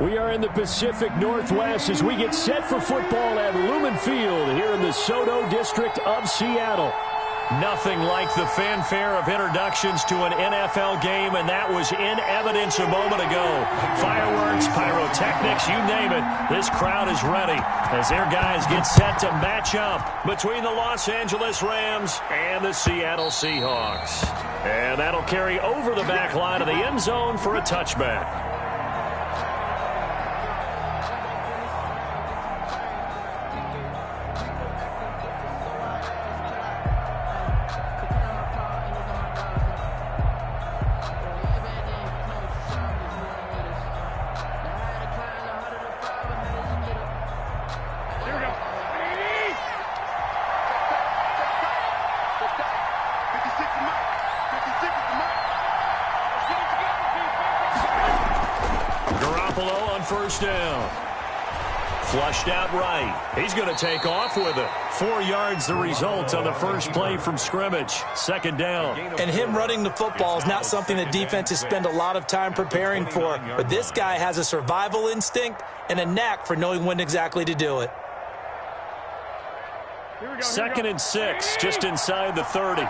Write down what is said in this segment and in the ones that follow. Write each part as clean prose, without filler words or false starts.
We are in the Pacific Northwest as we get set for football at Lumen Field here in the Soto district of Seattle. Nothing like the fanfare of introductions to an NFL game, and that was in evidence a moment ago. Fireworks, pyrotechnics, you name it. This crowd is ready as their guys get set to match up between the Los Angeles Rams and the Seattle Seahawks. And that'll carry over the back line of the end zone for a touchback. First down. Flushed out right. He's going to take off with it. 4 yards the result on the first play from scrimmage. Second down. And him running the football is not something that defenses spend a lot of time preparing for. But this guy has a survival instinct and a knack for knowing when exactly to do it. Second and 6, just inside the 30.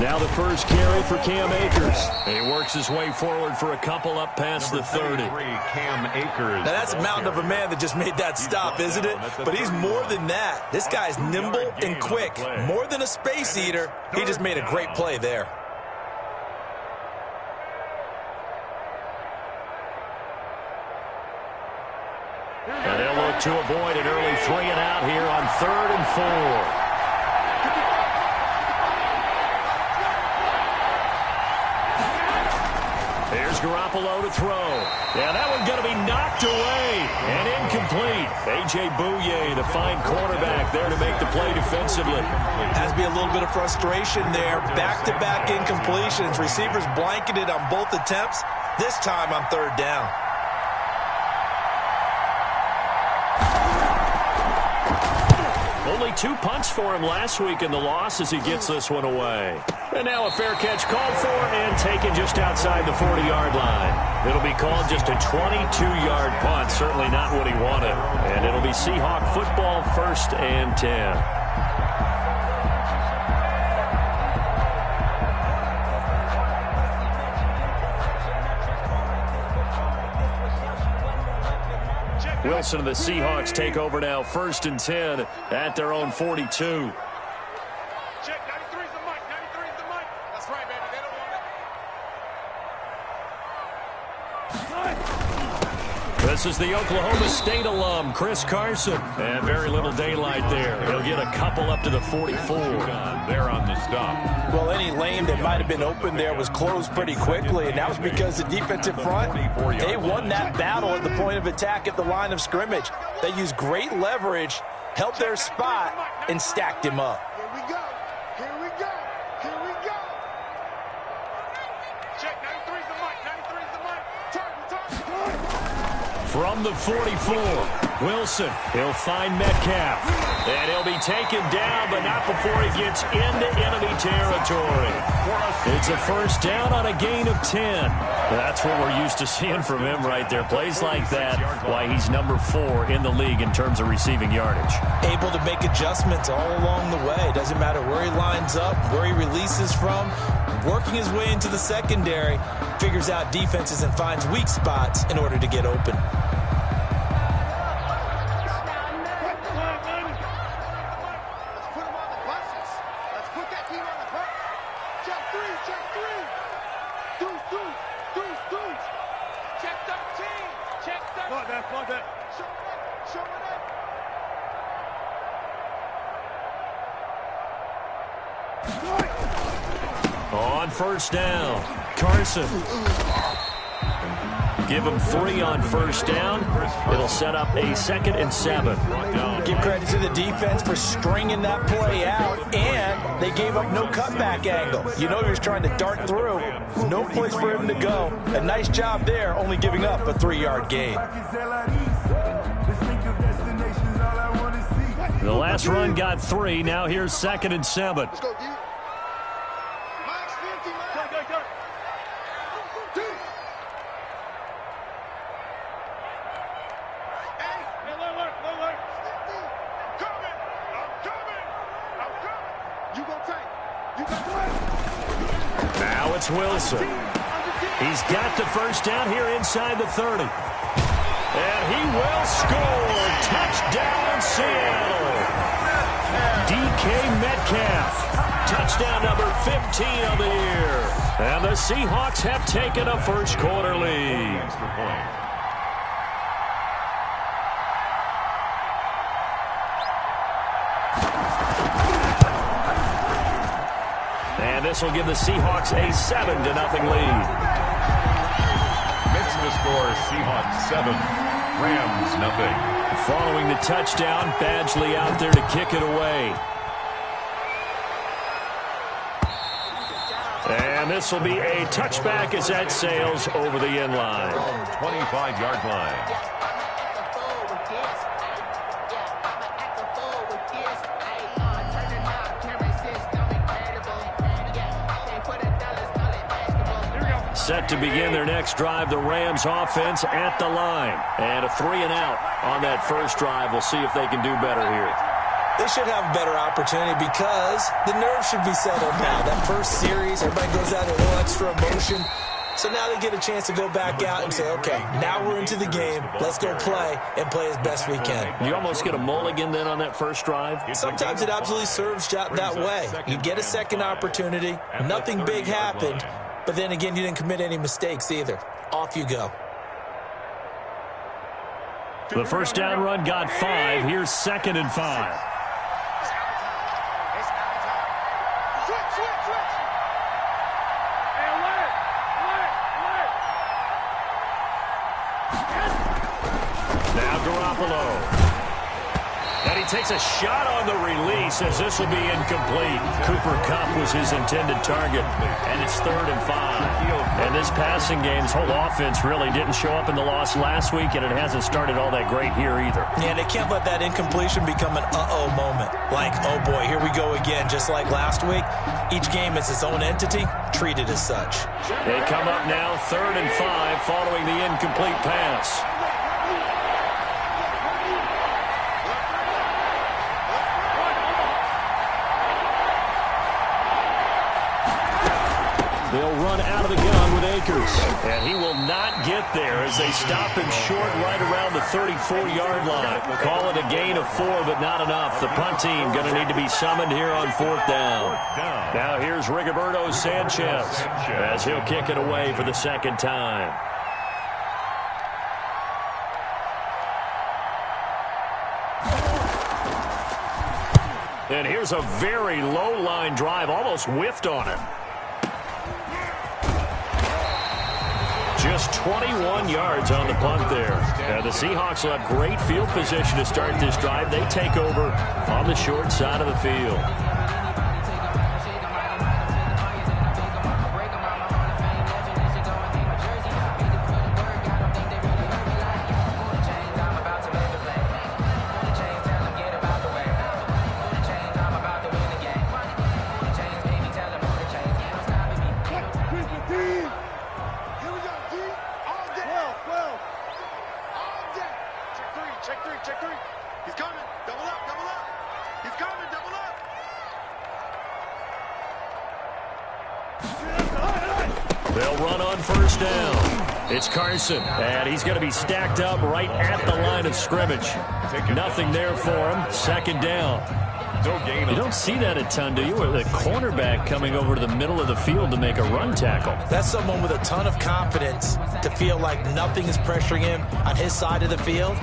Now the first carry for Cam Akers. He works his way forward for a couple up past the 30. Cam Akers. Now that's a mountain of a man that just made that stop, isn't it? But he's more than that. This guy's nimble and quick. More than a space eater. He just made a great play there. And they'll look to avoid an early 3 and out here on 3rd and 4. Here's Garoppolo to throw. Yeah, that one's going to be knocked away and incomplete. A.J. Bouye, the fine cornerback, there to make the play defensively. Has to be a little bit of frustration there. Back-to-back incompletions. Receivers blanketed on both attempts, this time on 3rd down. Only 2 punts for him last week in the loss as he gets this one away. And now a fair catch called for and taken just outside the 40-yard line. It'll be called just a 22-yard punt, certainly not what he wanted. And it'll be Seahawk football, 1st and 10. Wilson and the Seahawks take over now, 1st and 10 at their own 42. Check, 93's the mic, 93's the mic. That's right, baby, they don't want it. This is the Oklahoma State alum, Chris Carson. And very little daylight there. He'll get a couple up to the 44. There on the stop. Well, any lane that might have been open there was closed pretty quickly, and that was because the defensive front, they won that battle at the point of attack at the line of scrimmage. They used great leverage, held their spot, and stacked him up. Here we go. Here we go. Here we go. Check, 93's the mic, 93's the mic. Target. From the 44, Wilson, he'll find Metcalf. And he'll be taken down, but not before he gets into enemy territory. It's a 1st down on a gain of 10. That's what we're used to seeing from him right there. Plays like that, why he's number 4 in the league in terms of receiving yardage. Able to make adjustments all along the way. Doesn't matter where he lines up, where he releases from. Working his way into the secondary, figures out defenses and finds weak spots in order to get open. On 1st down, Carson. Give him 3 on 1st down. It'll set up a 2nd and 7. Give credit to the defense for stringing that play out, and they gave up no cutback angle. You know he was trying to dart through. No place for him to go. A nice job there, only giving up a 3-yard gain. The last run got 3. Now here's 2nd and 7. Let's go, D. Max 50, man. Go. 2. Hey, look. I'm coming. You gonna take. You got to. Now it's Wilson. He's got the first down here inside the 30. And he will score. Touchdown, Seattle. DK Metcalf. Touchdown number 15 of the year. And the Seahawks have taken a first quarter lead. And this will give the Seahawks a 7-0 lead. The score, Seahawks 7, Rams nothing. Following the touchdown, Badgley out there to kick it away. And this will be a touchback as that sails over the end line. 25-yard line. Set to begin their next drive, the Rams offense at the line. And a 3-and-out on that first drive. We'll see if they can do better here. They should have a better opportunity because the nerves should be settled now. That first series, everybody goes out a little extra emotion. So now they get a chance to go back out and say, okay, now we're into the game. Let's go play and play as best we can. You almost get a mulligan then on that first drive? Sometimes it absolutely serves that way. You get a second opportunity. Nothing big happened. But then again, you didn't commit any mistakes either. Off you go. The first down run got 5. Here's 2nd and 5. Now Garoppolo. And he takes a shot on the release as this will be incomplete. Cooper Kupp was his intended target, and it's 3rd and 5. And this passing game's whole offense really didn't show up in the loss last week, and it hasn't started all that great here either. Yeah, they can't let that incompletion become an uh-oh moment. Like, oh boy, here we go again, just like last week. Each game is its own entity, treated as such. They come up now 3rd and 5 following the incomplete pass. They'll run out of the gun with Akers. And he will not get there as they stop him short right around the 34-yard line. Call it a gain of 4, but not enough. The punt team going to need to be summoned here on 4th down. Now here's Rigoberto Sanchez as he'll kick it away for the 2nd time. And here's a very low line drive, almost whiffed on it. Just 21 yards on the punt there. The Seahawks will have great field position to start this drive. They take over on the short side of the field. Check 3. He's coming. Double up. He's coming. Double up. They'll run on 1st down. It's Carson, and he's going to be stacked up right at the line of scrimmage. Nothing there for him. 2nd down. You don't see that a ton, do you? Or the cornerback coming over to the middle of the field to make a run tackle. That's someone with a ton of confidence to feel like nothing is pressuring him on his side of the field.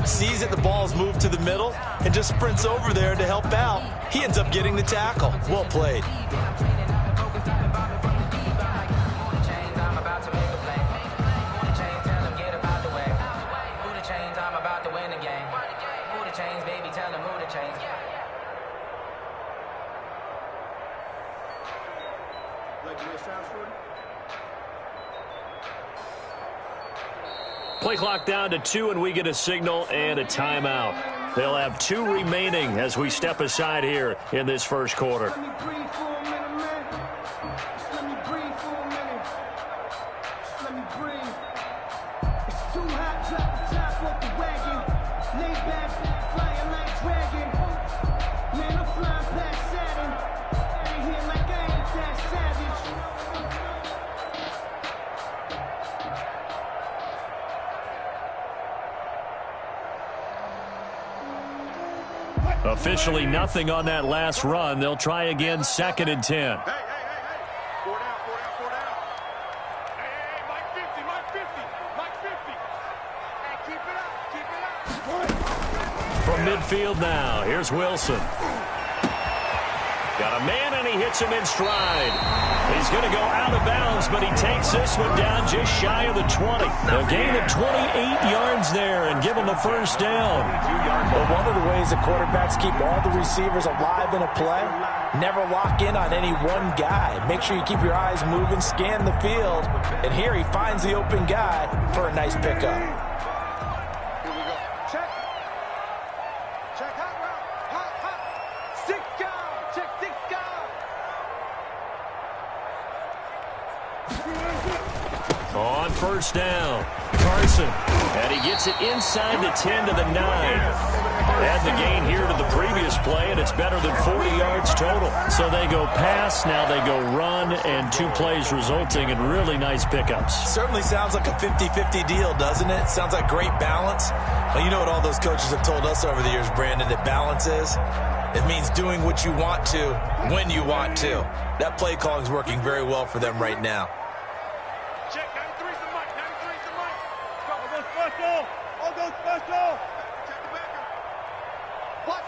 Sees that the ball's moved to the middle and just sprints over there to help out. He ends up getting the tackle. Well played. Play clock down to 2, and we get a signal and a timeout. They'll have 2 remaining as we step aside here in this first quarter. Let me breathe for a minute, man. Just let me breathe for a minute. Just let me breathe. It's too hot, drop the top off the wagon. Lay back, flying like dragon. Man, I'm flying past Saturn. Out of here like I ain't that savage. Officially nothing on that last run. They'll try again, 2nd and 10. Hey. 4 down. Hey, Mike 50. Hey, keep it up. From midfield now, here's Wilson. Got a man, and he hits him in stride. He's going to go out of bounds, but he takes this one down just shy of the 20. A gain of 28 yards there and give him the first down. Well, one of the ways that quarterbacks keep all the receivers alive in a play, never lock in on any one guy. Make sure you keep your eyes moving, scan the field, and here he finds the open guy for a nice pickup. Here we go. Check. Hot route. Hot. 6 guard. Check 6 guard. On first down, Carson. And he gets it inside the 10 to the 9. Add the gain here to the previous play, and it's better than 40 yards total. So they go pass, now they go run, and 2 plays resulting in really nice pickups. Certainly sounds like a 50-50 deal, doesn't it? Sounds like great balance. Well, you know what all those coaches have told us over the years, Brandon, that balance is? It means doing what you want to when you want to. That play calling is working very well for them right now. Check. 93's the mic. 93's the mic. All goes special. All goes special. Check the backer. Watch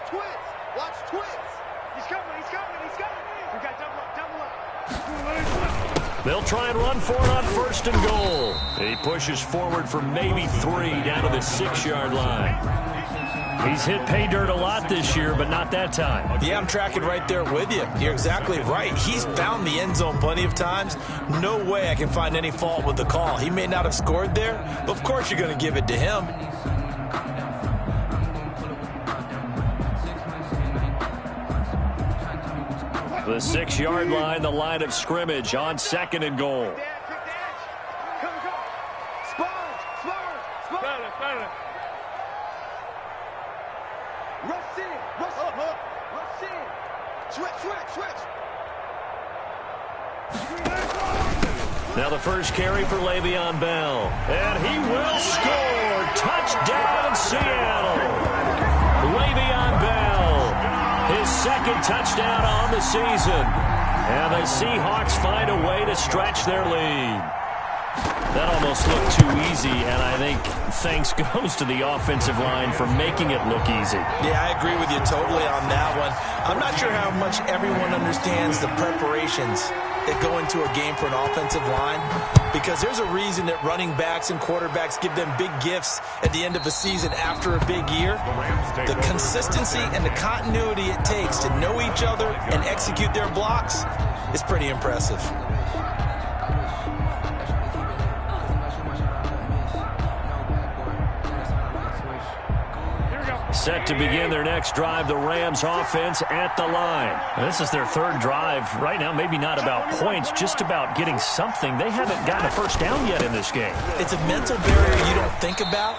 twins. He's coming. We got double up. They'll try and run for it on 1st and goal. He pushes forward for maybe 3 down to the 6-yard line. He's hit pay dirt a lot this year, but not that time. Yeah, I'm tracking right there with you. You're exactly right. He's found the end zone plenty of times. No way I can find any fault with the call. He may not have scored there, but of course you're going to give it to him. The 6-yard line, the line of scrimmage on 2nd and goal. Switch. Now the first carry for Le'Veon Bell. And he will score. Touchdown, Seattle. Le'Veon Bell, his 2nd touchdown on the season. And the Seahawks find a way to stretch their lead. That almost looked too easy, and I think thanks goes to the offensive line for making it look easy. Yeah, I agree with you totally on that one. I'm not sure how much everyone understands the preparations that go into a game for an offensive line, because there's a reason that running backs and quarterbacks give them big gifts at the end of a season after a big year. The consistency and the continuity it takes to know each other and execute their blocks is pretty impressive. Set to begin their next drive, the Rams offense at the line. This is their 3rd drive right now, maybe not about points, just about getting something. They haven't gotten a first down yet in this game. It's a mental barrier you don't think about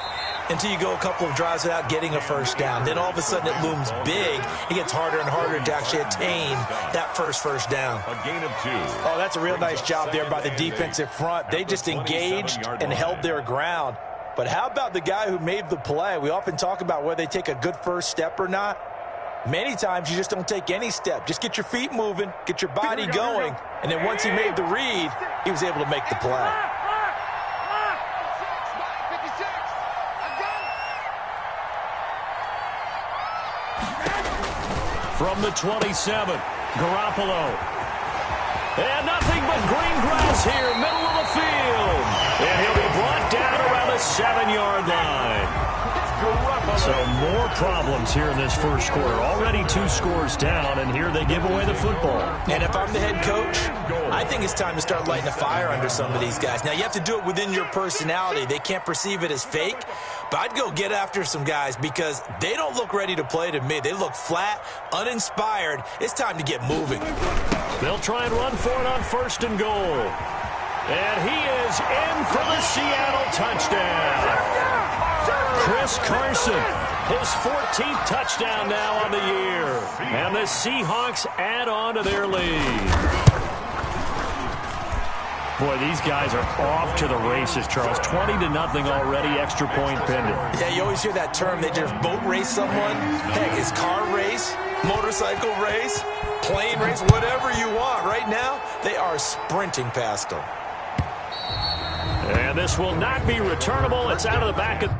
until you go a couple of drives without getting a first down. Then all of a sudden it looms big. It gets harder and harder to actually attain that first down. A gain of 2. Oh, that's a real nice job there by the defensive front. They just engaged and held their ground. But how about the guy who made the play? We often talk about whether they take a good first step or not. Many times you just don't take any step. Just get your feet moving, get your body going, and then once he made the read, he was able to make the play. From the 27, Garoppolo. And nothing but green grass here, middle of the field. And he'll be brought down around the 7-yard line. So more problems here in this first quarter. Already 2 scores down, and here they give away the football. And if I'm the head coach, I think it's time to start lighting a fire under some of these guys. Now, you have to do it within your personality. They can't perceive it as fake, But I'd go get after some guys because they don't look ready to play to me. They look flat, uninspired. It's time to get moving. They'll try and run for it on 1st and goal. And he is in for the Seattle touchdown. Chris Carson, his 14th touchdown now on the year. And the Seahawks add on to their lead. Boy, these guys are off to the races, Charles. 20-0 already, extra point pending. Yeah, you always hear that term. They just boat race someone. Heck, it's car race, motorcycle race, plane race, whatever you want. Right now, they are sprinting past them. And this will not be returnable. It's out of the back of...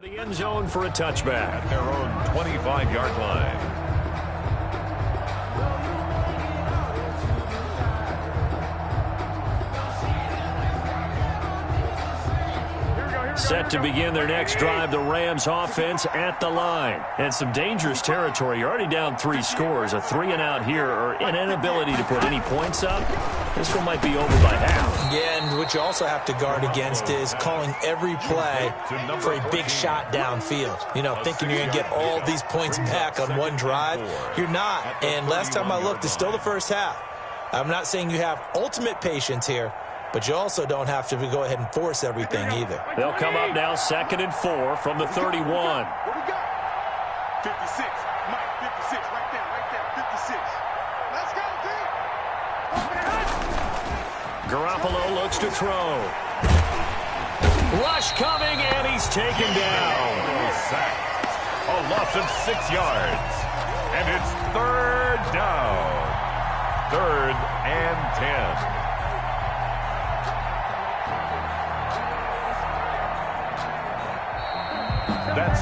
the end zone for a touchback. At their own 25-yard line. Set to begin their next drive, the Rams offense at the line. And some dangerous territory. You're already down 3 scores. A 3-and-out here or an inability to put any points up. This one might be over by half. Yeah, and what you also have to guard against is calling every play for a big shot downfield. You know, thinking you're going to get all these points back on one drive. You're not. And last time I looked, it's still the first half. I'm not saying you have ultimate patience here, but you also don't have to go ahead and force everything either. They'll come up now 2nd and 4 from the 31. What we got? 56. Mike, 56. Right there. 56. Let's go, D. Garoppolo looks to throw. Rush coming, and he's taken down. Sack. A loss of 6 yards. And it's 3rd down. 3rd and 10.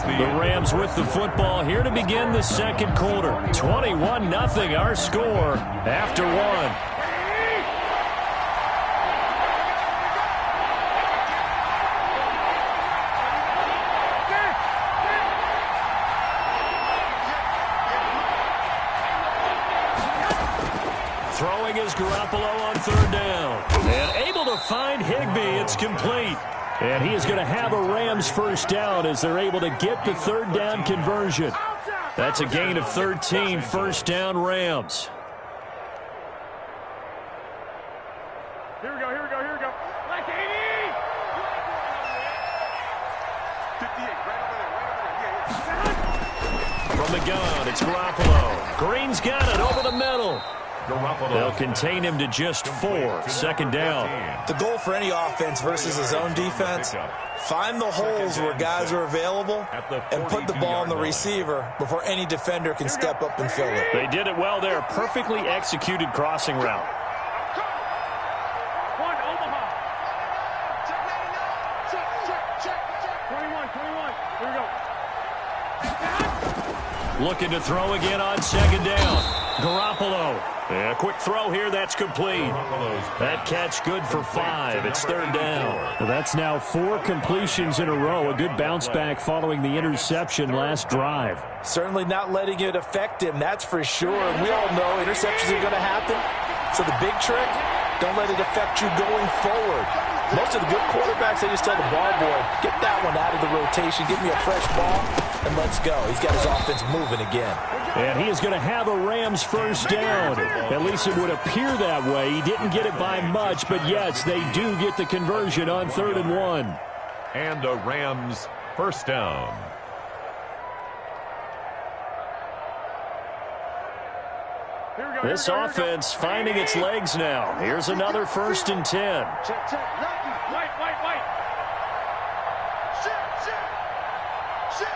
The Rams with the football here to begin the 2nd quarter. 21-0 our score after 1. Throwing is Garoppolo on 3rd down. And able to find Higbee. It's complete. And he is going to have a Rams first down as they're able to get the 3rd down conversion. That's a gain of 13, 1st down Rams. Here we go. Like 80! 58, right over there. Yeah. From the gun, it's Garoppolo. Green's got it over the middle. They'll contain him to just 4. Second down. The goal for any offense versus his own defense, find the holes where guys are available and put the ball on the receiver before any defender can step up and fill it. They did it well there. Perfectly executed crossing route. Looking to throw again on second down. Garoppolo. Yeah, quick throw here. That's complete. That catch good for 5. It's third down. Well, that's now 4 completions in a row. A good bounce back following the interception last drive. Certainly not letting it affect him, that's for sure. And we all know interceptions are going to happen. So the big trick, don't let it affect you going forward. Most of the good quarterbacks, they just tell the ball boy, get that one out of the rotation, give me a fresh ball, and let's go. He's got his offense moving again. And he is going to have a Rams first down. At least it would appear that way. He didn't get it by much, but yes, they do get the conversion on 3rd and 1. And a Rams first down. This offense finding its legs now. Here's another 1st and 10. Check, check. Wait. Shit.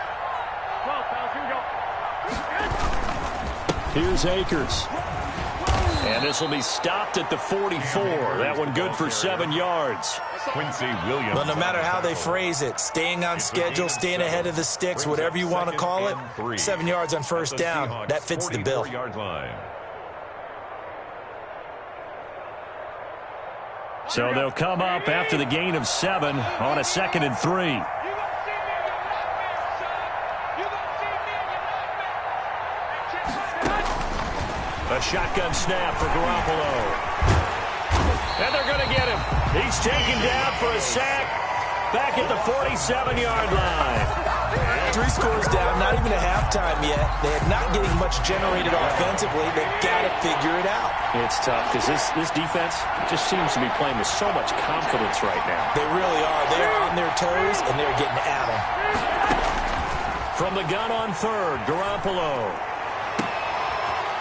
12, pals, here we go. Here's Akers. And this will be stopped at the 44. That one good for 7 yards. Quincy Williams. But no matter how they phrase it, staying on schedule, staying ahead of the sticks, whatever you want to call it, 7 yards on first down, that fits the bill. So they'll come up after the gain of 7 on a 2nd and 3. A shotgun snap for Garoppolo. And they're going to get him. He's taken down for a sack back at the 47-yard line. 3 scores down, not even a halftime yet. They are not getting much generated offensively. They've got to figure it out. It's tough because this defense just seems to be playing with so much confidence right now. They really are. They're on their toes, and they're getting at them. From the gun on 3rd, Garoppolo.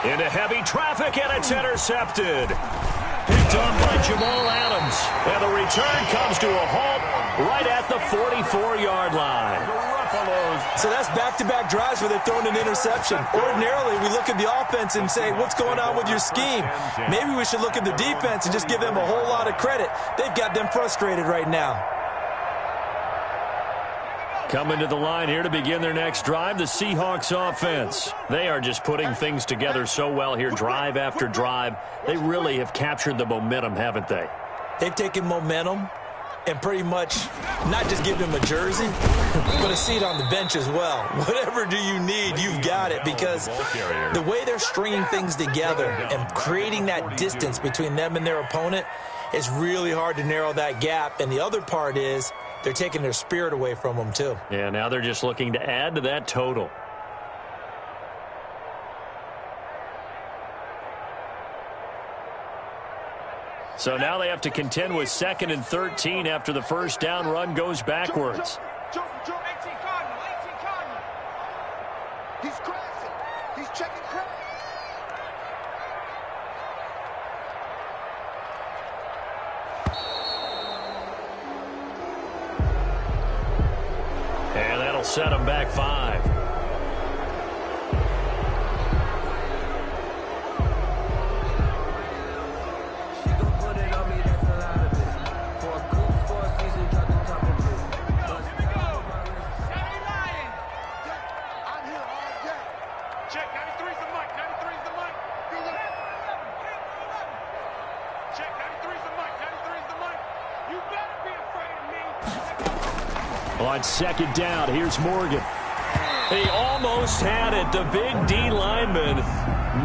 Into heavy traffic, and it's intercepted. Picked up by Jamal Adams. And the return comes to a halt right at the 44-yard line. So that's back-to-back drives where they're throwing an interception. Ordinarily, we look at the offense and say, what's going on with your scheme? Maybe we should look at the defense and just give them a whole lot of credit. They've got them frustrated right now. Coming to the line here to begin their next drive, the Seahawks offense. They are just putting things together so well here, drive after drive. They really have captured the momentum, haven't they? They've taken momentum and pretty much not just give him a jersey, but a seat on the bench as well. Whatever do you need, you've got it, because the way they're stringing things together and creating that distance between them and their opponent is really hard to narrow that gap. And the other part is they're taking their spirit away from them, too. Yeah, now they're just looking to add to that total. So now they have to contend with 2nd and 13 after the first down run goes backwards. Jump. 18 Cardinal. He's crashing. He's checking crash. And that'll set them back 5. On second down, here's Morgan. He almost had it. The big D lineman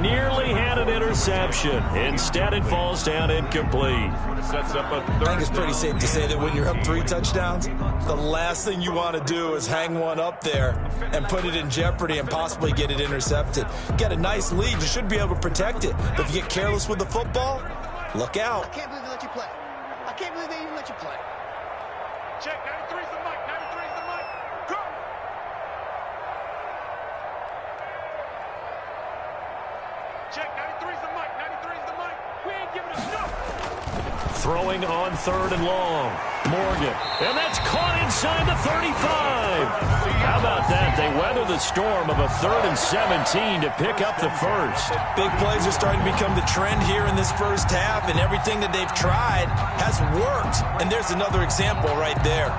nearly had an interception. Instead, it falls down incomplete. Sets up a I think it's pretty safe to say that when you're up 3 touchdowns, the last thing you want to do is hang one up there and put it in jeopardy and possibly get it intercepted. Get a nice lead. You should be able to protect it. But if you get careless with the football, look out. I can't believe they let you play. I can't believe they even let you play. Check, 93's the mic. 93's the mic. Go! Check, 93's the mic, 93's the mic. We ain't giving us nothing. Throwing on 3rd and long. Morgan. And that's caught inside the 35. How about that? They weather the storm of a 3rd and 17 to pick up the first. Big plays are starting to become the trend here in this first half, and everything that they've tried has worked. And there's another example right there.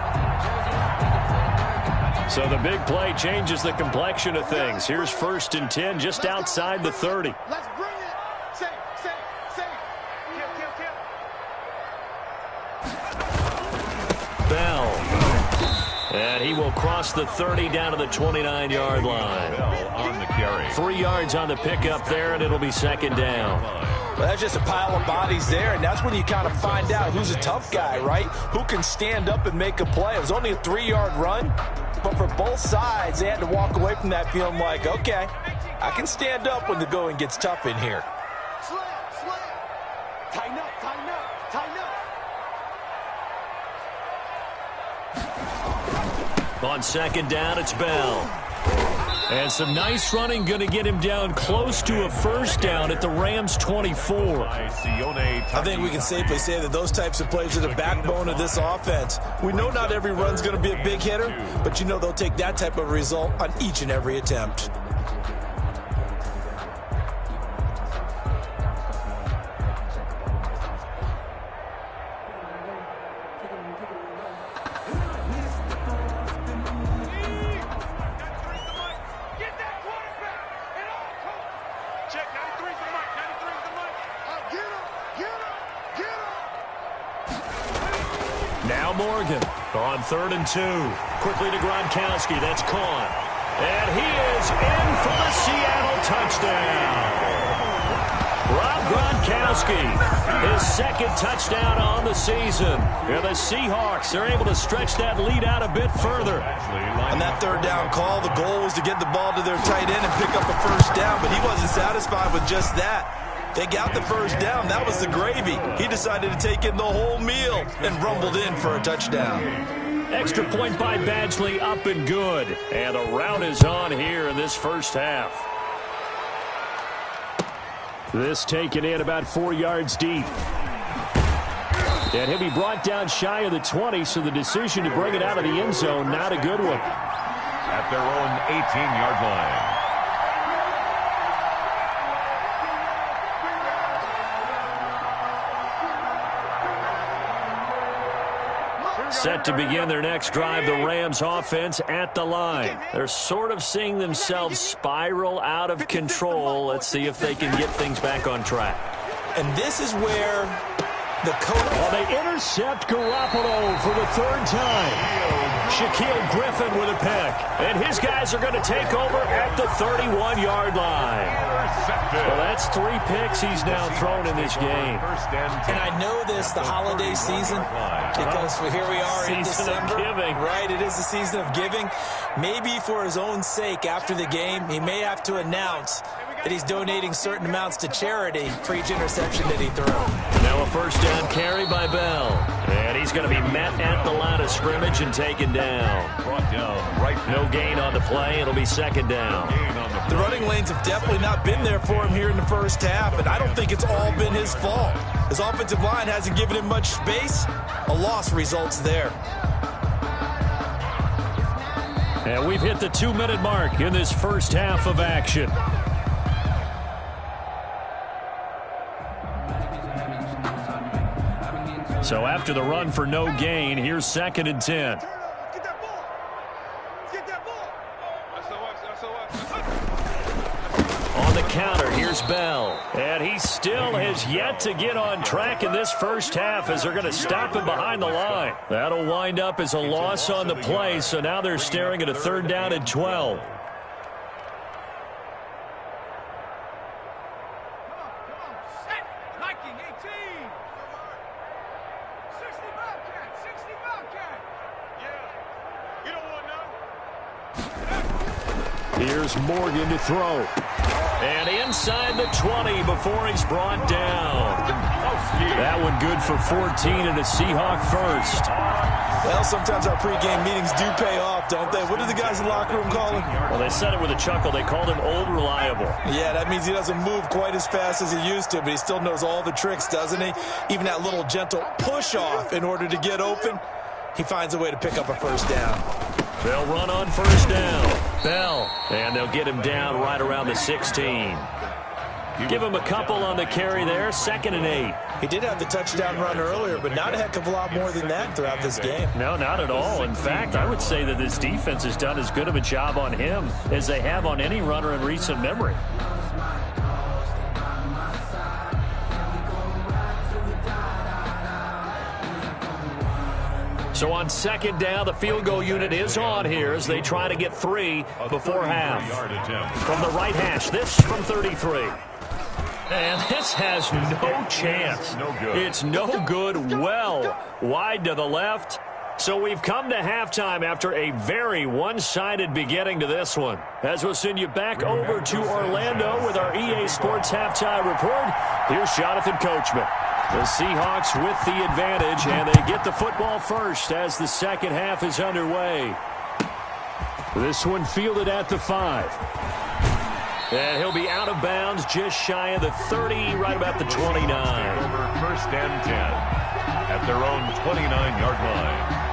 So the big play changes the complexion of things. Here's 1st and 10 just outside the 30. Let's bring it. Safe. Kill. Bell. And he will cross the 30 down to the 29-yard line. Bell on the carry. 3 yards on the pickup there, and it'll be 2nd down. Well, that's just a pile of bodies there, and that's when you kind of find out who's a tough guy, right? Who can stand up and make a play. It was only a 3-yard run, but for both sides, they had to walk away from that feeling like, okay, I can stand up when the going gets tough in here. Slam. Tighten up. On 2nd down, it's Bell. And some nice running going to get him down close to a 1st down at the Rams' 24. I think we can safely say that those types of plays are the backbone of this offense. We know not every run's going to be a big hitter, but you know they'll take that type of result on each and every attempt. Now Morgan on 3rd and 2. Quickly to Gronkowski. That's caught. And he is in for the Seattle touchdown. Rob Gronkowski, his 2nd touchdown on the season. And the Seahawks are able to stretch that lead out a bit further. On that 3rd down call, the goal was to get the ball to their tight end and pick up a 1st down, but he wasn't satisfied with just that. They got the 1st down. That was the gravy. He decided to take in the whole meal and rumbled in for a touchdown. Extra point by Badgley, up and good. And the route is on here in this first half. This taken in about 4 yards deep. And he'll be brought down shy of the 20, so the decision to bring it out of the end zone, not a good one. At their own 18-yard line. Set to begin their next drive, the Rams offense at the line. They're sort of seeing themselves spiral out of control. Let's see if they can get things back on track. And this is where the coach... Well, they intercept Garoppolo for the 3rd time. Shaquille Griffin with a pick. And his guys are going to take over at the 31-yard line. Well, that's 3 picks he's now thrown in this game. And I know this, the holiday season, because here we are in December. Giving. Right, it is the season of giving. Maybe for his own sake after the game, he may have to announce that he's donating certain amounts to charity for each interception that he threw. Now a 1st down carry by Bell. And he's going to be met at the line of scrimmage and taken down. Brought down right. No gain on the play. It'll be 2nd down. The running lanes have definitely not been there for him here in the first half, and I don't think it's all been his fault. His offensive line hasn't given him much space. A loss results there. And we've hit the 2-minute mark in this first half of action. So after the run for no gain, here's 2nd and 10. Get that ball. Get that ball. On the counter, here's Bell. And he still has yet to get on track in this first half as they're going to stop him behind the line. That'll wind up as a loss on the play, so now they're staring at a 3rd down and 12. Here's Morgan to throw. And inside the 20 before he's brought down. That one good for 14 and a Seahawk first. Well, sometimes our pregame meetings do pay off, don't they? What do the guys in the locker room call him? Well, they said it with a chuckle. They called him Old Reliable. Yeah, that means he doesn't move quite as fast as he used to, but he still knows all the tricks, doesn't he? Even that little gentle push-off in order to get open, he finds a way to pick up a first down. They'll run on first down. Bell, and they'll get him down right around the 16. Give him a couple on the carry there, 2nd and 8. He did have the touchdown run earlier, but not a heck of a lot more than that throughout this game. No, not at all. In fact, I would say that this defense has done as good of a job on him as they have on any runner in recent memory. So on 2nd down, the field goal unit is on here as they try to get 3 before half. From the right hash, this from 33. And this has no chance. It's no good. Well, wide to the left. So we've come to halftime after a very one-sided beginning to this one. As we'll send you back over to Orlando with our EA Sports Halftime Report, here's Jonathan Coachman. The Seahawks with the advantage, and they get the football first as the second half is underway. This one fielded at the 5. And he'll be out of bounds just shy of the 30, right about the 29. Over 1st and 10 at their own 29-yard line.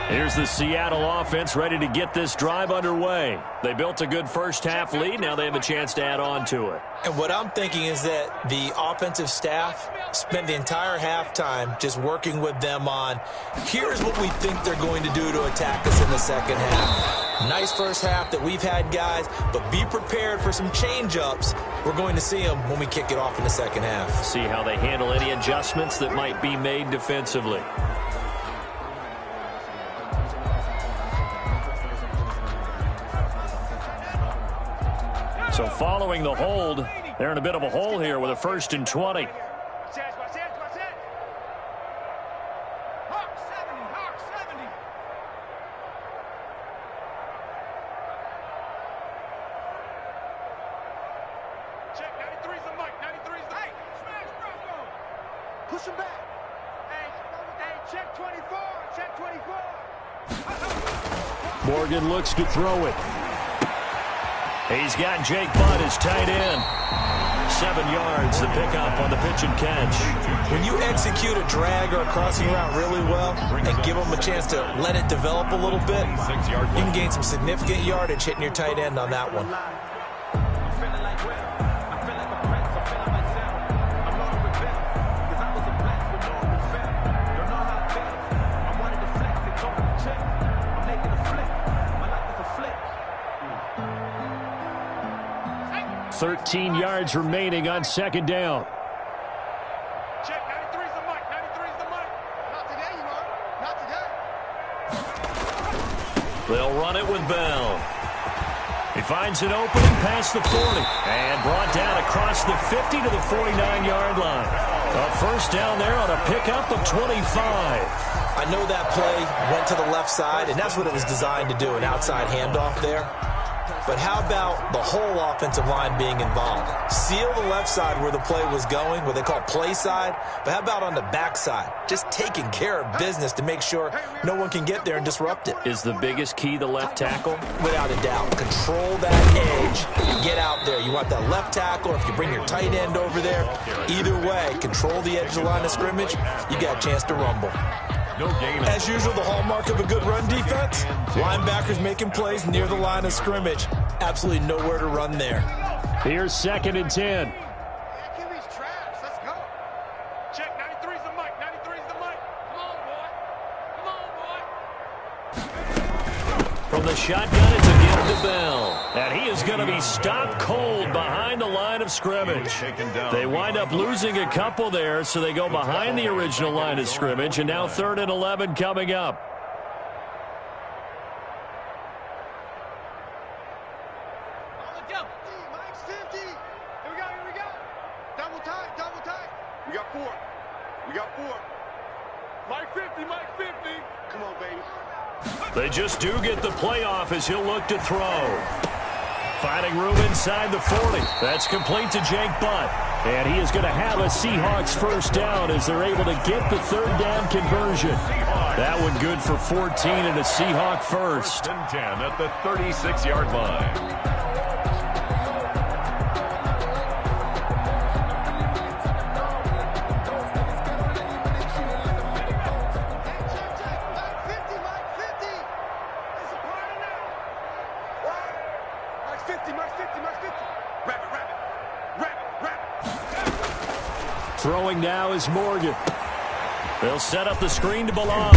Here's the Seattle offense ready to get this drive underway. They built a good first half lead. Now they have a chance to add on to it. And what I'm thinking is that the offensive staff spent the entire halftime just working with them on, here's what we think they're going to do to attack us in the second half. Nice first half that we've had, guys, but be prepared for some change-ups. We're going to see them when we kick it off in the second half. See how they handle any adjustments that might be made defensively. So following the hold, they're in a bit of a hole here with a 1st and 20. Hawk 70. Check, 93's the mic, 93's the mic. Smash Bronco. Push him back. Hey, check 24, check 24. Morgan looks to throw it. He's got Jake Butt as tight end. 7 yards, the pickup on the pitch and catch. When you execute a drag or a crossing route really well and give them a chance to let it develop a little bit, you can gain some significant yardage hitting your tight end on that one. $13 yards remaining on 2nd down. Check, 93's the mic, 93's the mic. Not today, you know. Not today. They'll run it with Bell. He finds an opening past the 40 and brought down across the 50 to the 49-yard line. A first down there on a pickup of 25. I know that play went to the left side, and that's what it was designed to do, an outside handoff there. But how about the whole offensive line being involved? Seal the left side where the play was going, what they call play side. But how about on the back side? Just taking care of business to make sure no one can get there and disrupt it. Is the biggest key the left tackle? Without a doubt. Control that edge. Get out there. You want that left tackle. If you bring your tight end over there, either way, control the edge of the line of scrimmage. You got a chance to rumble. As usual, the hallmark of a good run defense, linebackers making plays near the line of scrimmage. Absolutely nowhere to run there. Here's 2nd and 10. QB's trash. Let's go. Check, 93's the mic, 93's the mic. Come on, boy. Come on, boy. From the shotgun, it's again to Bell. And he is going to be stopped cold behind the line of scrimmage. They wind up losing a couple there, so they go behind the original line of scrimmage, and now 3rd and 11 coming up. Mike's 50. Here we go. Double tight. We got 4. Mike 50, Mike 50. Come on, baby. They just do get the playoff as he'll look to throw. Finding room inside the 40. That's complete to Jake Butt. And he is going to have a Seahawks first down as they're able to get the third down conversion. That one good for 14 and a Seahawk first. 10 at the 36-yard line. Throwing now is Morgan. They'll set up the screen to Balazs.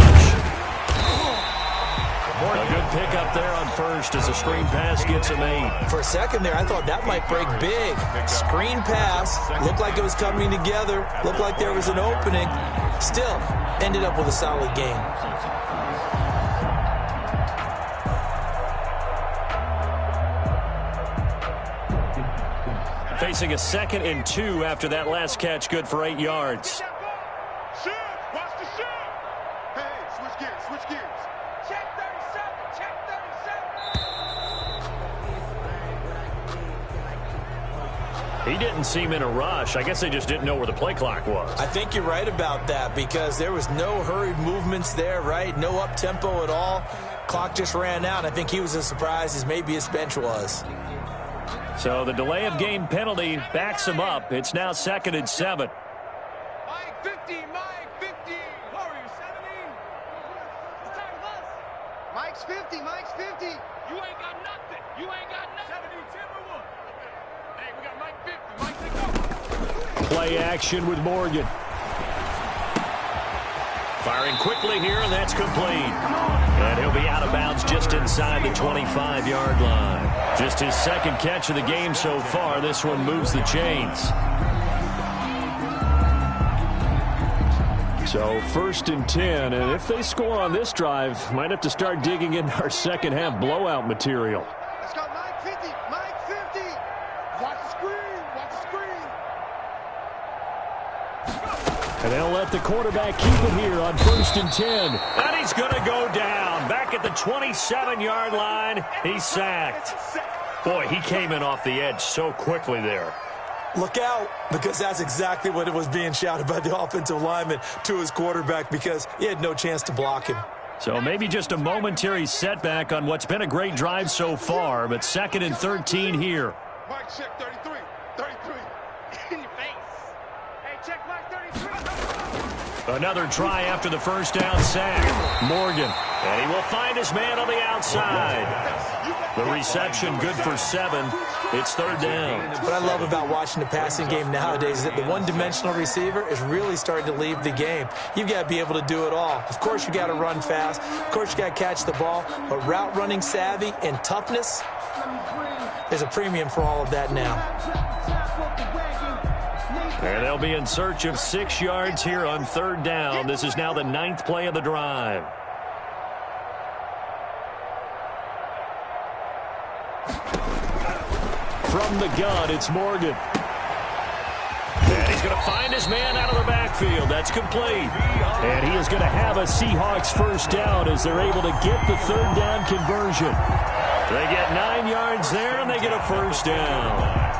A good pickup there on first as the screen pass gets him 8. For a second there, I thought that might break big. Screen pass. Looked like it was coming together. Looked like there was an opening. Still, ended up with a solid game. Facing a 2nd and 2 after that last catch, good for 8 yards. Shoot! Watch the shoot! Hey, switch gears, switch gears. Check 37, check 37. He didn't seem in a rush. I guess they just didn't know where the play clock was. I think you're right about that because there was no hurried movements there, right? No up-tempo at all. Clock just ran out. I think he was as surprised as maybe his bench was. So the delay of game penalty backs him up. It's now 2nd and 7. Mike 50, Mike 50. What are you, 70? What's time with us? Mike's 50, Mike's 50. You ain't got nothing. You ain't got nothing. 70, 10 or what? Hey, we got Mike 50. Mike, take over. Play action with Morgan. Firing quickly here, and that's complete. And he'll be out of bounds just inside the 25-yard line. Just his 2nd catch of the game so far. This one moves the chains. So 1st and 10, and if they score on this drive, might have to start digging into our second-half blowout material. Let's go, Mike 50, Mike 50. Watch the screen, watch the screen. And they'll let the quarterback keep it here on 1st and 10. And he's going to go down. Back at the 27-yard line, he's sacked. Boy, he came in off the edge so quickly there. Look out, because that's exactly what it was being shouted by the offensive lineman to his quarterback because he had no chance to block him. So maybe just a momentary setback on what's been a great drive so far, but 2nd and 13 here. Mike, check 33, 33. In your face. Hey, check Mike 33. Another try after the first down sack. Morgan. And he will find his man on the outside. The reception good for 7. It's 3rd down. What I love about watching the passing game nowadays is that the one-dimensional receiver is really starting to leave the game. You've got to be able to do it all. Of course, you got to run fast. Of course, you got to catch the ball. But route running savvy and toughness, there's a premium for all of that now. And they'll be in search of 6 yards here on 3rd down. This is now the 9th play of the drive. From the gun, it's Morgan. And he's going to find his man out of the backfield. That's complete. And he is going to have a Seahawks first down as they're able to get the 3rd down conversion. They get 9 yards there, and they get a first down.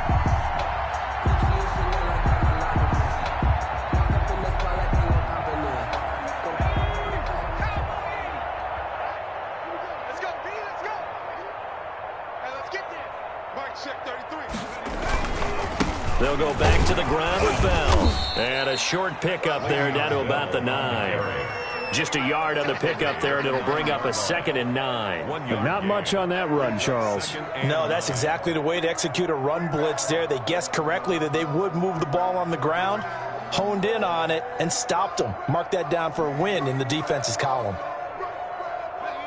They'll go back to the ground with Bell. And a short pickup there down to about the 9. Just a yard on the pickup there, and it'll bring up a 2nd and 9. But not much on that run, Charles. No, that's exactly the way to execute a run blitz there. They guessed correctly that they would move the ball on the ground, honed in on it, and stopped them. Mark that down for a win in the defense's column.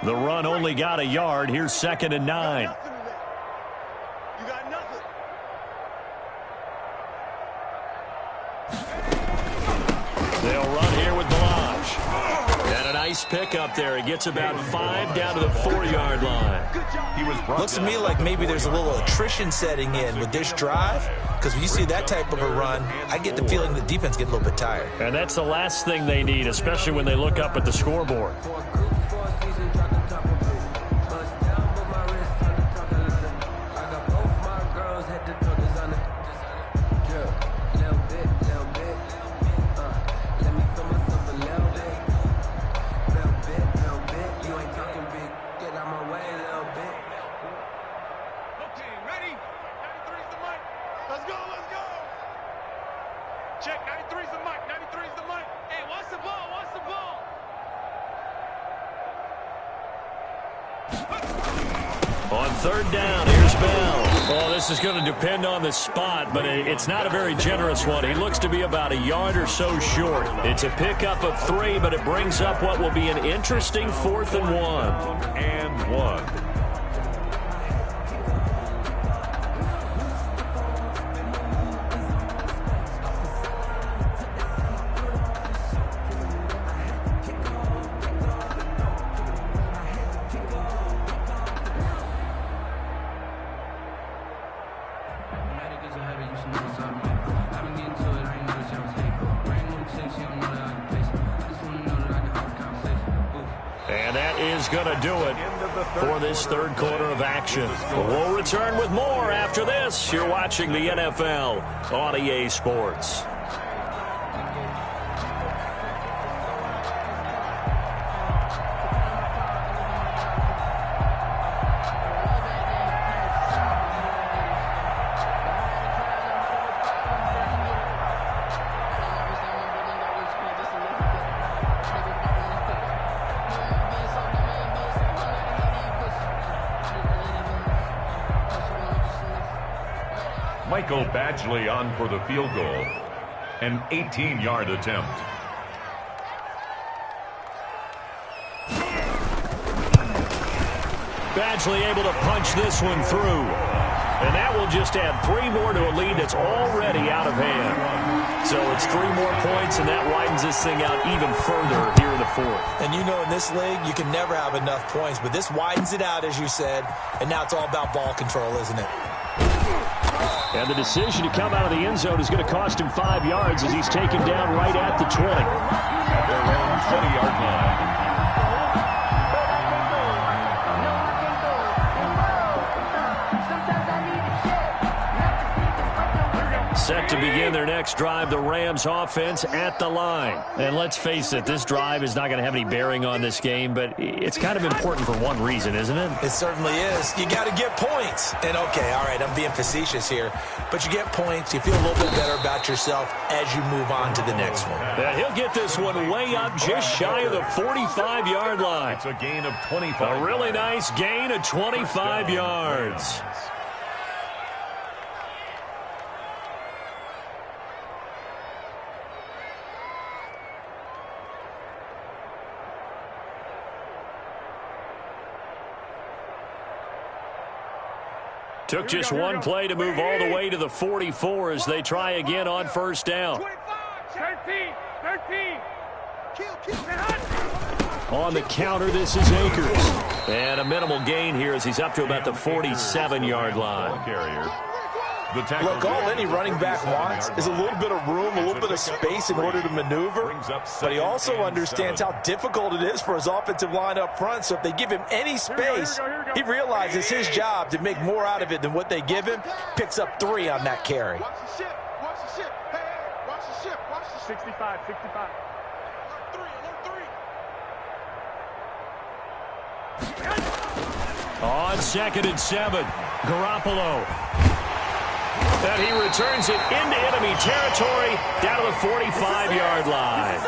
The run only got a yard. Here's 2nd and 9. They'll run here with Balazs. And a nice pickup there. It gets about 5 down to the 4-yard line. Looks to me like maybe there's a little attrition setting in with this drive, because when you see that type of a run, I get the feeling the defense gets a little bit tired. And that's the last thing they need, especially when they look up at the scoreboard. Let's go, let's go. Check, 93's the mic, 93's the mic. Hey, watch the ball, watch the ball. On third down, here's Bell. Oh, this is going to depend on the spot, but it's not a very generous one. He looks to be about a yard or so short. It's a pickup of 3, but it brings up what will be an interesting 4th and 1. And 1. Going to do it for this third quarter of action. We'll return with more after this. You're watching the NFL on EA Sports. Michael Badgley on for the field goal. An 18-yard attempt. Badgley able to punch this one through. And that will just add 3 more to a lead that's already out of hand. So it's 3 more points, and that widens this thing out even further here in the 4th. And you know, in this league, you can never have enough points, but this widens it out, as you said, and now it's all about ball control, isn't it? And the decision to come out of the end zone is going to cost him 5 yards as he's taken down right at the 20. At their own 20-yard line. Set to begin their next drive, the Rams offense at the line. And let's face it, this drive is not going to have any bearing on this game, but it's kind of important for one reason, isn't it? It certainly is. You got to get points. And okay, all right, I'm being facetious here, but you get points, you feel a little bit better about yourself as you move on to the next one. Yeah, he'll get this one way up just shy of the 45-yard line. It's a gain of 25. A really nice gain of 25 yards. Took just one play to move all the way to the 44 as they try again on first down. 13. On the counter, this is Akers. And a minimal gain here as he's up to about the 47-yard line. Look, all any running back wants is a little bit of room, a little bit of space in order to maneuver. But he also understands how difficult it is for his offensive line up front. So if they give him any space, he realizes his job to make more out of it than what they give him. Picks up 3 on that carry. Watch the ship. Watch the ship. Hey, watch the ship. Watch the 65. On 2nd and 7, Garoppolo. And he returns it into enemy territory down to the 45-yard line.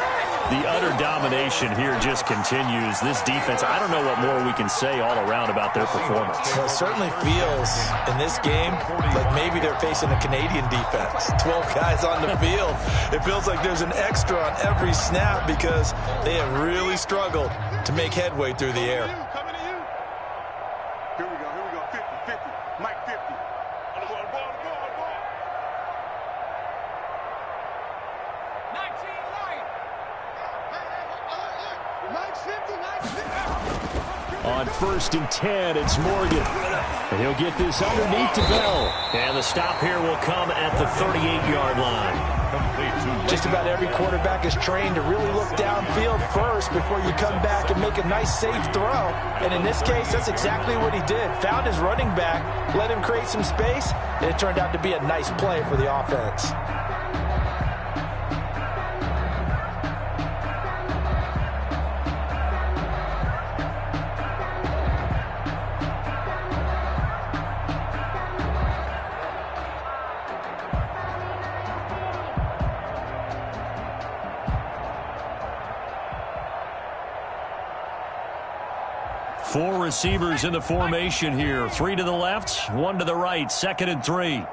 The utter domination here just continues. This defense, I don't know what more we can say all around about their performance. Well, it certainly feels in this game like maybe they're facing a Canadian defense. 12 guys on the field. It feels like there's an extra on every snap because they have really struggled to make headway through the air. Here we go. 50. Mike 50. On the ball. 19 line. Mike's 50. On 1st and 10, it's Morgan. And he'll get this underneath to Bell. And the stop here will come at the 38-yard line. Just about every quarterback is trained to really look downfield first before you come back and make a nice, safe throw. And in this case, that's exactly what he did. Found his running back, let him create some space, and it turned out to be a nice play for the offense. Four receivers in the formation here. 3 to the left, 1 to the right. 2nd and 3.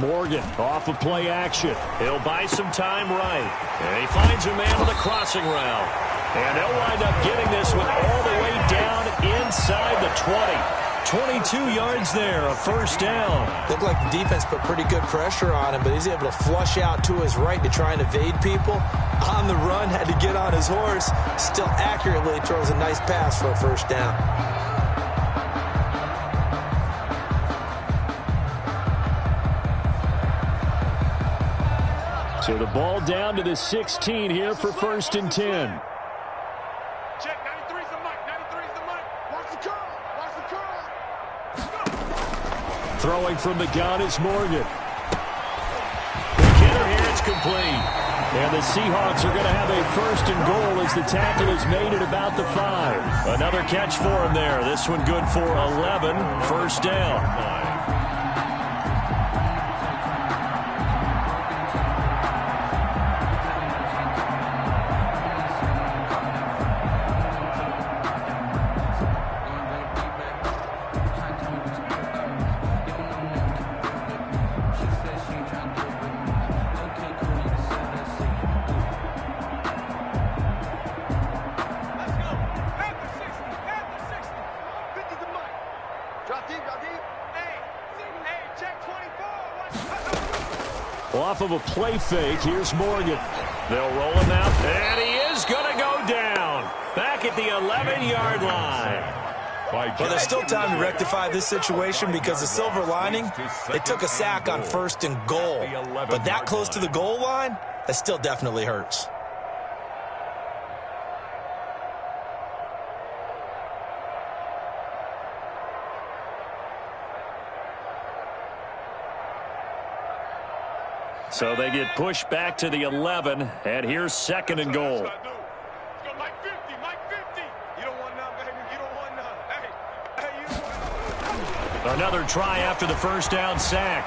Morgan off of play action. He'll buy some time right. And he finds a man with a crossing route. And they'll wind up getting this one all the way down inside the 20. 22 yards there, a first down. Looked like the defense put pretty good pressure on him, but he's able to flush out to his right to try and evade people. On the run, had to get on his horse. Still accurately throws a nice pass for a first down. So the ball down to the 16 here for 1st and 10. Check, 93's the mic, 93's the mic. Watch the curl, watch the curl. Throwing from the gun is Morgan. Kidder here, it's complete. And the Seahawks are going to have a 1st and goal as the tackle is made at about the 5. Another catch for him there. This one good for 11. First down. Off of a play fake, here's Morgan. They'll roll him out, and he is going to go down. Back at the 11-yard line. Well, there's still time to rectify this situation because the silver lining, they took a sack on 1st and goal. But that close to the goal line, that still definitely hurts. So they get pushed back to the 11, and here's 2nd and goal. Let's go, Mike 50, Mike 50. You don't want none, baby. You don't want none. Hey, you don't want none. Another try after the first down sack.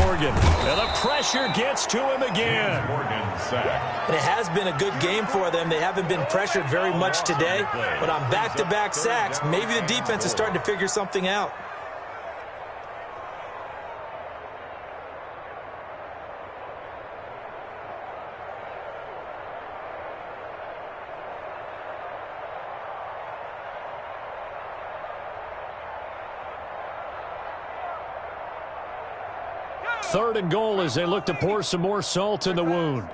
Morgan, and the pressure gets to him again. Morgan sack. And it has been a good game for them. They haven't been pressured very much today, but on back-to-back sacks, maybe the defense is starting to figure something out. Third and goal as they look to pour some more salt in the wound.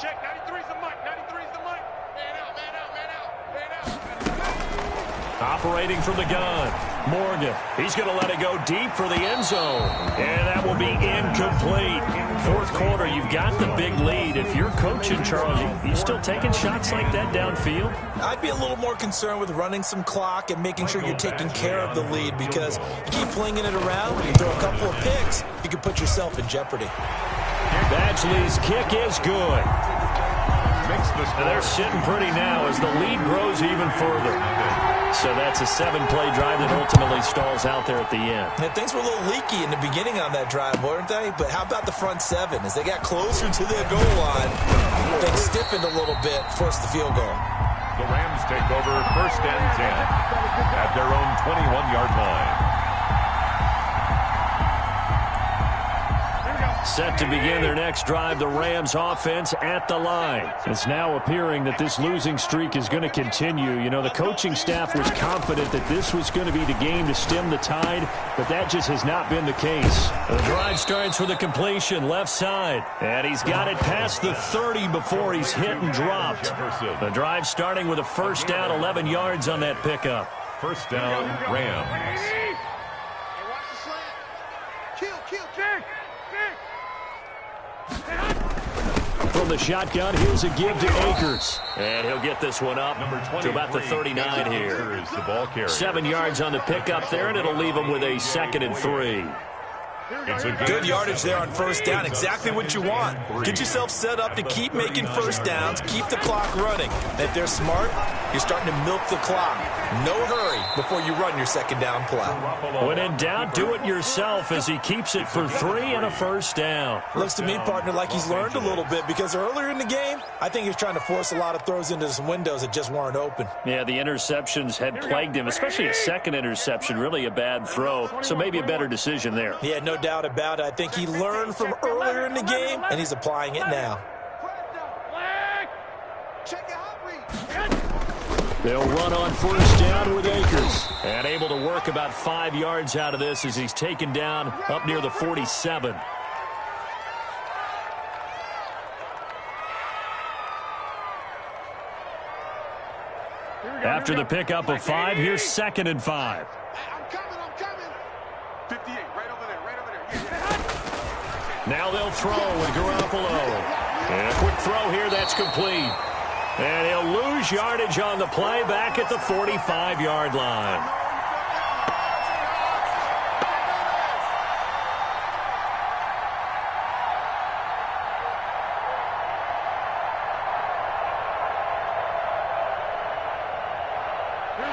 Check, 93's the mic, 93's the mic. Man out, man out, man out, man out. Operating from the gun. Morgan, he's going to let it go deep for the end zone. And that will be incomplete. 4th quarter, you've got the big lead. If you're coaching, Charles, you still taking shots like that downfield? I'd be a little more concerned with running some clock and making sure you're taking care of the lead because you keep flinging it around, you throw a couple of picks, you can put yourself in jeopardy. Badgley's kick is good. And they're sitting pretty now as the lead grows even further. So that's a 7-play drive that ultimately stalls out there at the end. And things were a little leaky in the beginning on that drive, weren't they? But how about the front 7? As they got closer to their goal line, they stiffened a little bit, forced the field goal. The Rams take over 1st and 10 at their own 21-yard line. Set to begin their next drive, the Rams offense at the line. It's now appearing that this losing streak is going to continue. You know, the coaching staff was confident that this was going to be the game to stem the tide, but that just has not been the case. The drive starts with a completion left side, and he's got it past the 30 before he's hit and dropped. The drive starting with a first down, 11 yards on that pickup. First down, Rams. Hey, watch the slant. Kill, kick. From the shotgun, here's a give to Akers. And he'll get this one up to about the 39 here. Is the ball carrier. 7 yards on the pickup there, and it'll leave him with a 2nd and 3. It's a Good yardage there on first down. Exactly what you want. Get yourself set up to keep making first downs, keep the clock running. And if they're smart, you're starting to milk the clock. No hurry. before you run your second down play. When in doubt, do it yourself as he keeps it for 3 and a first down. Looks to me, partner, like he's learned a little bit because earlier in the game, I think he's trying to force a lot of throws into some windows that just weren't open. Yeah, the interceptions had plagued him, especially a second interception, really a bad throw, so maybe a better decision there. Yeah, no doubt about it. I think he learned from earlier in the game, and he's applying it now. They'll run on first down with Akers. And able to work about 5 yards out of this as he's taken down up near the 47. After the pickup of 5, here's 2nd and 5. I'm coming. 58, right over there. Now they'll throw with Garoppolo. And a quick throw here, that's complete. And he'll lose yardage on the play back at the 45-yard line.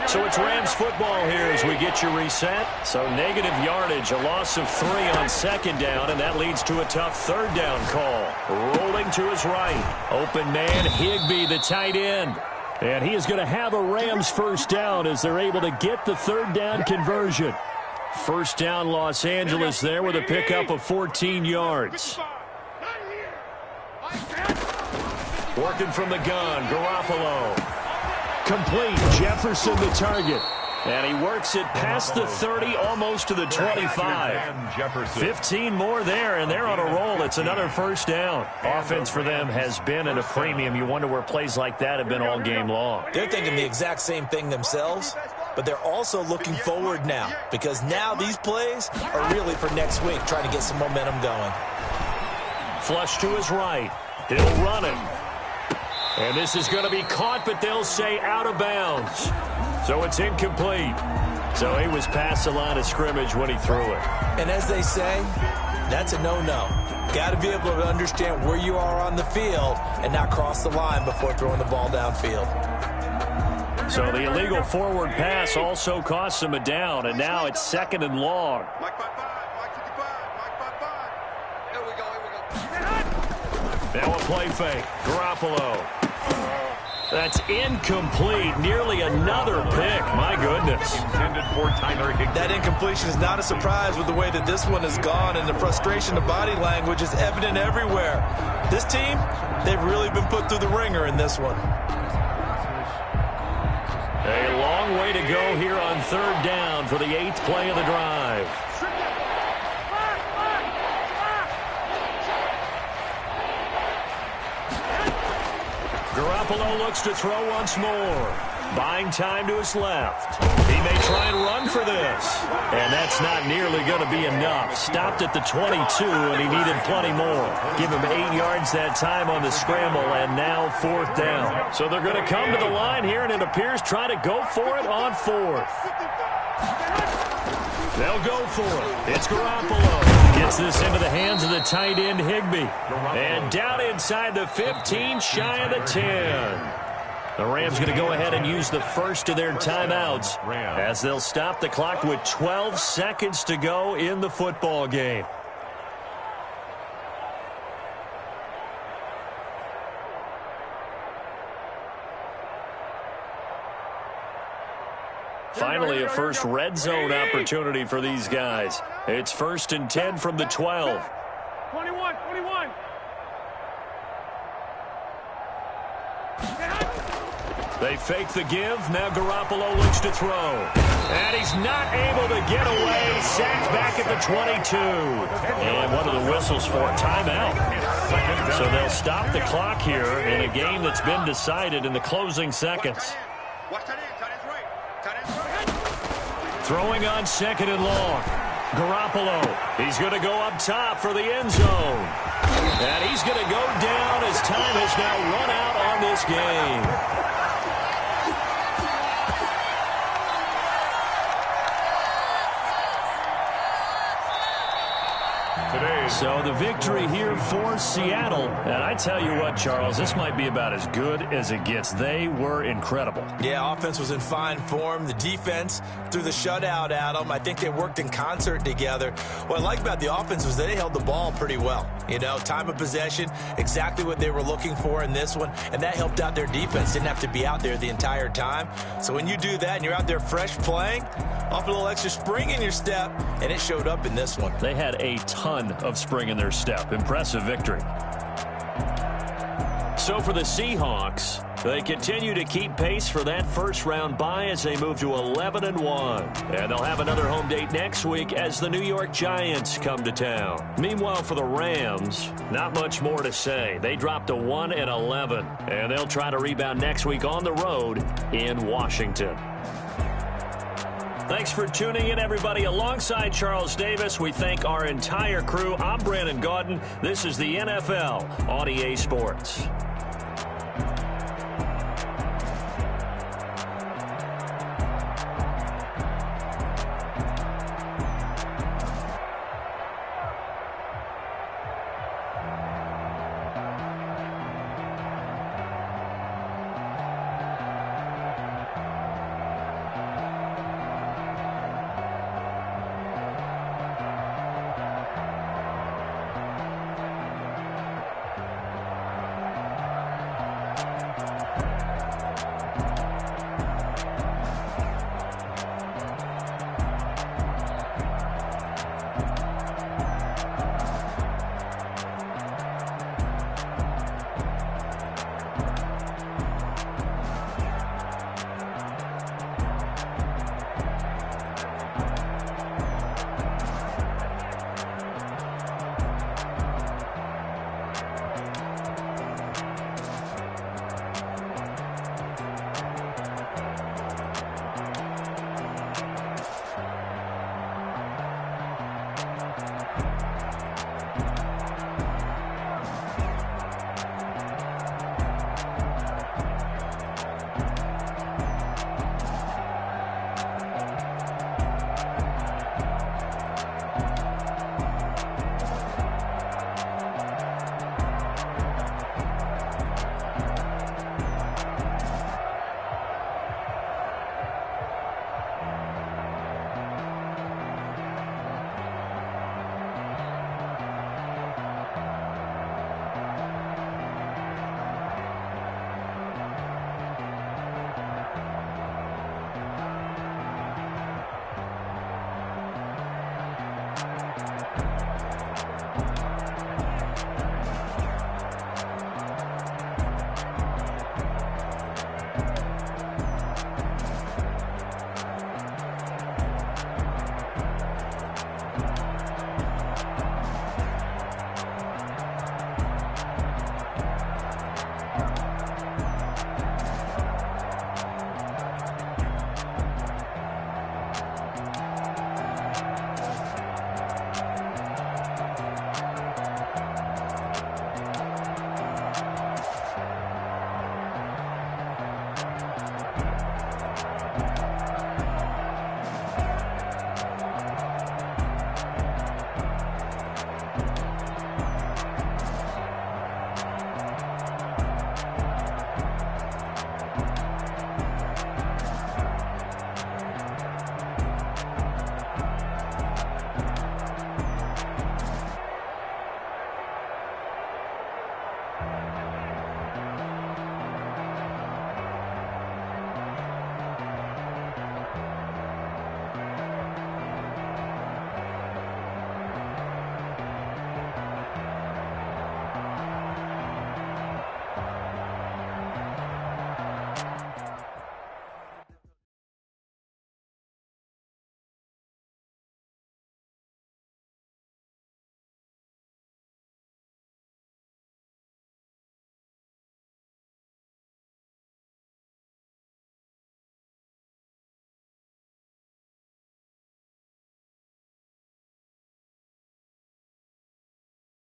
So it's Rams football here as we get you reset. So negative yardage, a loss of 3 on second down, and that leads to a tough third down call. Rolling to his right. Open man, Higbee, the tight end. And he is going to have a Rams first down as they're able to get the third down conversion. First down Los Angeles there with a pickup of 14 yards. Working from the gun, Garoppolo. Complete, Jefferson the target. And he works it past the 30, almost to the 25. 15 more there, and they're on a roll. It's another first down. Offense for them has been at a premium. You wonder where plays like that have been all game long. They're thinking the exact same thing themselves, but they're also looking forward now because now these plays are really for next week, trying to get some momentum going. Flush to his right. He'll run it. And this is going to be caught, but they'll say out of bounds. So it's incomplete. So he was past the line of scrimmage when he threw it. And as they say, that's a no-no. Got to be able to understand where you are on the field and not cross the line before throwing the ball downfield. So the illegal forward pass also costs him a down, and now it's 2nd and long. Mike 55, Mike 55, Mike 55. Here we go. Now a play fake. Garoppolo. That's incomplete. Nearly another pick. My goodness. That incompletion is not a surprise with the way that this one has gone, and the frustration of body language is evident everywhere. This team, they've really been put through the ringer in this one. A long way to go here on third down for the 8th play of the drive. Garoppolo looks to throw once more. Buying time to his left. He may try and run for this. And that's not nearly going to be enough. Stopped at the 22, and he needed plenty more. Give him 8 yards that time on the scramble, and now 4th down. So they're going to come to the line here, and it appears try to go for it on 4th. They'll go for it. It's Garoppolo. Gets this into the hands of the tight end, Higbee. And down inside the 15, shy of the 10. The Rams going to go ahead and use the first of their timeouts as they'll stop the clock with 12 seconds to go in the football game. Finally, a first red zone opportunity for these guys. It's 1st and 10 from the 12. 21. They fake the give. Now Garoppolo looks to throw. And he's not able to get away. Sacked back at the 22. And one of the whistles for a timeout. So they'll stop the clock here in a game that's been decided in the closing seconds. Throwing on 2nd and long. Garoppolo. He's going to go up top for the end zone. And he's going to go down as time has now run out on this game. today. So the victory here for Seattle. And I tell you what, Charles, this might be about as good as it gets. They were incredible. Yeah, offense was in fine form. The defense threw the shutout at them. I think they worked in concert together. What I like about the offense was they held the ball pretty well. You know, time of possession, exactly what they were looking for in this one, and that helped out their defense. Didn't have to be out there the entire time. So when you do that and you're out there fresh playing, off a little extra spring in your step, and it showed up in this one. They had a ton of spring in their step. Impressive victory. So for the Seahawks, they continue to keep pace for that first-round bye as they move to 11-1. And they'll have another home date next week as the New York Giants come to town. Meanwhile, for the Rams, not much more to say. They dropped to 1-11, and they'll try to rebound next week on the road in Washington. Thanks for tuning in, everybody. Alongside Charles Davis, we thank our entire crew. I'm Brandon Gaudin. This is the NFL on EA Sports.